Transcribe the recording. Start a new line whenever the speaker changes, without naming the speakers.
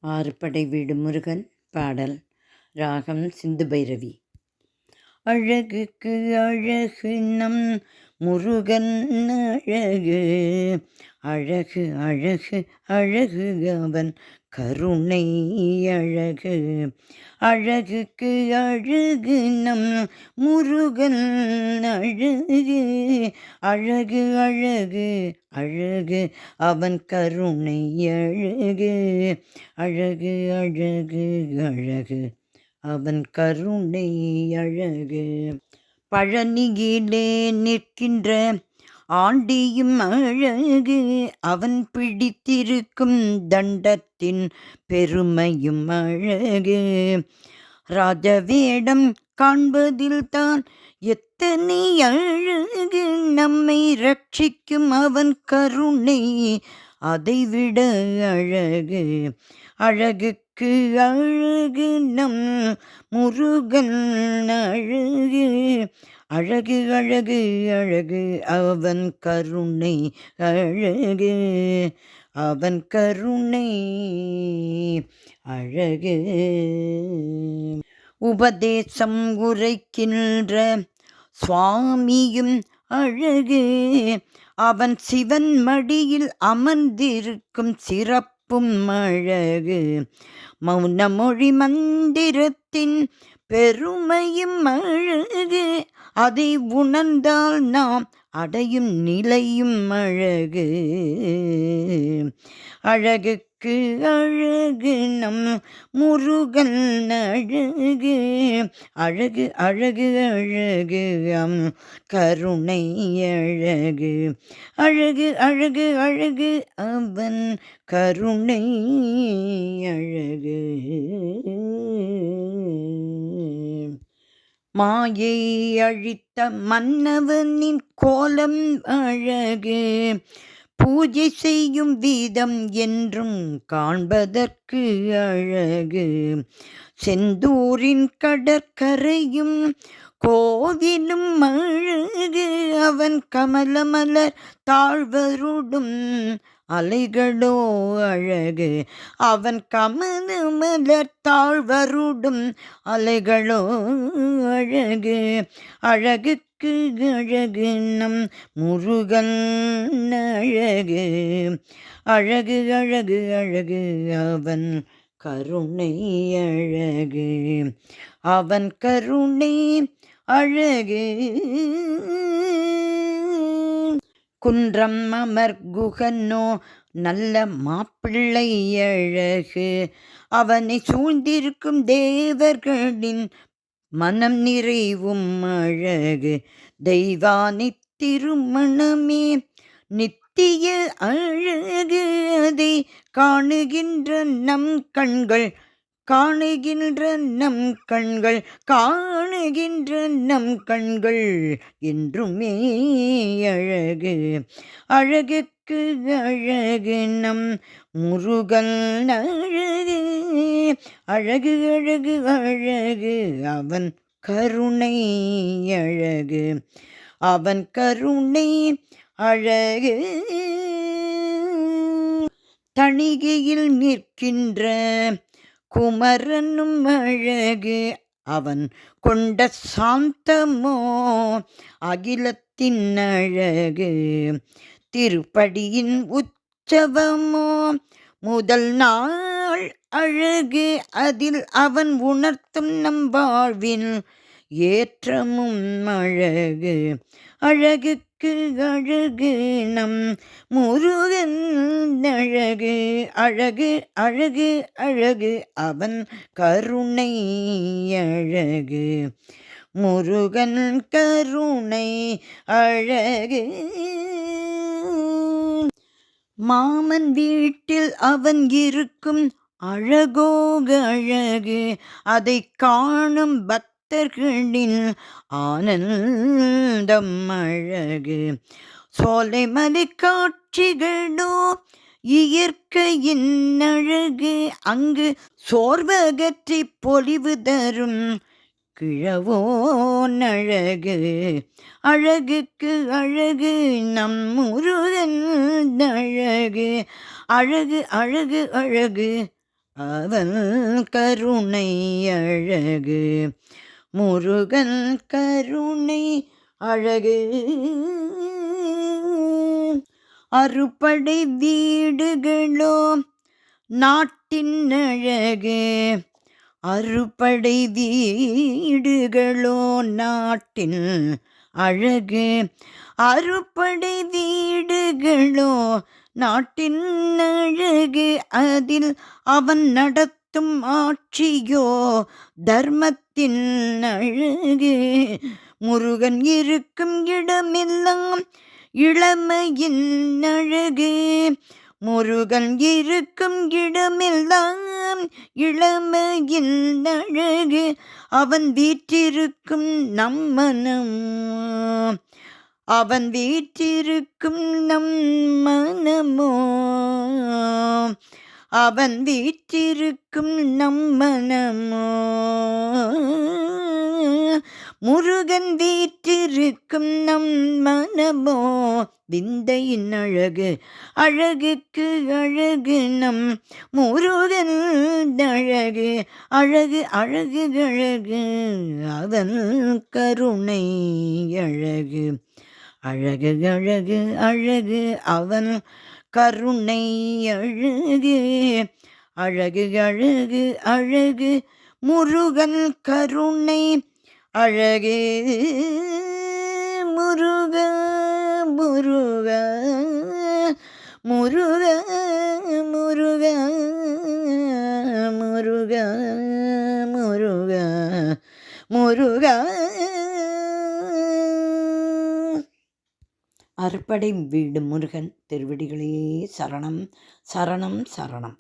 ஆறுபடை வீடு முருகன் பாடல். ராகம் சிந்து பைரவி. அழகுக்கு அழகு நம் முருகன் அழகு, அழகு அழகு அழகு அவன் கருணை அழகு. அழகுக்கு அழகு நம் முருகன் அழகு, அழகு அழகு அழகு அவன் கருணை அழகு. அழகு அழகு அழகு அவன் கருணை அழகு. பழனியிலே நிற்கின்ற ஆண்டியும் அழகு, அவன் பிடித்திருக்கும் தண்டத்தின் பெருமையும் அழகு. ராஜவேடம் காண்பதில் தான் எத்தனை அழகு, நம்மை ரட்சிக்கும் அவன் கருணை அதைவிட அழகு. அழகுக்கு அழகு நம் முருகன் அழகு, அழகு அழகு அழகு அவன் கருணை அழகு, அவன் கருணை அழகு. உபதேசம் உரைக்கின்ற சுவாமியும் அழகு, அவன் சிவன் மடியில் அமர்ந்திருக்கும் சிறப்பும் அழகு. மௌன மொழி மந்திரத்தின் பெருமையும் அழகு, அதை உணர்ந்தால் நாம் அடையும் நிலையும் அழகு. அழகுக்கு அழகு நம் முருகன் அழகு, அழகு அழகு அழகு கருணை அழகு. அழகு அழகு அழகு அவன் கருணை அழகு. மாயை அழித்த மன்னவனின் கோலம் அழகு, பூஜை செய்யும் வீதம் என்றும் காண்பதற்கு அழகு. செந்தூரின் கடற்கரையும் கோவிலும் அழகு, அவன் கமலமலர் தாழ்வருடும் அலைகளோ அழகு, அவன் கமலமலர் தாழ்வருடும் அலைகளோ அழகு. அழகுக்கு அழகு நம் முருகன் அழகு, அழகு அழகு அழகு அவன் கருணை அழகு, அவன் கருணை அழகு. குன்றம் அமர் குகனோ நல்ல மாப்பிள்ளை அழகு, அவனை சூழ்ந்திருக்கும் தேவர்களின் மனம் நிறைவும் அழகு. தெய்வானை திருமணமே நித்திய அழகு, அதை காணுகின்ற நம் கண்கள், காணுகின்ற நம் கண்கள், காணுகின்ற நம் கண்கள் என்றுமே அழகு. அழகுக்கு அழகு நம் முருகன் அழகு, அழகு அழகு அழகு அவன் கருணை அழகு, அவன் கருணை அழகு. தணிகையில் நிற்கின்ற குமரனும் அழகு, அவன் கொண்ட சாந்தமோ அகிலத்தின் அழகு. திருப்படியின் உற்சவமோ முதல் நாள் அழகு, அதில் அவன் உணர்த்தும் நம் வாழ்வின் ஏற்றமும் அழகு. அழகுக்கு அழகு நம் முருகன் அழகு, அழகு அழகு அழகு அவன் கருணை அழகு, முருகன் கருணை அழகு. மாமன் வீட்டில் அவன் இருக்கும் அழகோ அழகு, அதை காணும் பக்தர்களின் ஆனந்தம் அழகு. சோலைமலை காட்சிகளோ இயற்கையின் அழகு, அங்கு சோர்வகற்றி பொலிவு தரும் கிழவோன் அழகு. அழகுக்கு அழகு நம் முருகன் அழகு, அழகு அழகு அழகு அவன் கருணை அழகு முருகன் கருணை அழகு. அறுபடை வீடுகளோ நாட்டின் அழகு, அறுபடை வீடுகளோ நாட்டின் அழகு, அறுபடை வீடுகளோ நாட்டின் அழகு. அதில் அவன் நடத்தும் ஆட்சியோ தர்மத்தின் அழகு. முருகன் இருக்கும் இடமெல்லாம் இளமையின் அழகு, முருகன் இருக்கும் இடமெல்லாம் இளமையின் அழகு. அவன் வீற்றிருக்கும் நம் மனம், அவன் வீற்றிருக்கும் நம் மனமோ, அவன் வீற்றிருக்கும் நம் மனமோ. முருகன் வீற்றிருக்கும் நம் மனமோ விந்தையின் அழகு, அழகுக்கு அழகு நம் முருகன் அழகு, அழகு அழகு அழகு அவன் கருணை அழகு, அழகு அழகு அழகு அவன் கருணை அழகு, அழகு அழகு அழகு முருகன் கருணை அழகு. முருக முருக முருக முருக முருக முருக முருக. அறுபடை வீடு முருகன் திருவடிகளே சரணம் சரணம் சரணம்.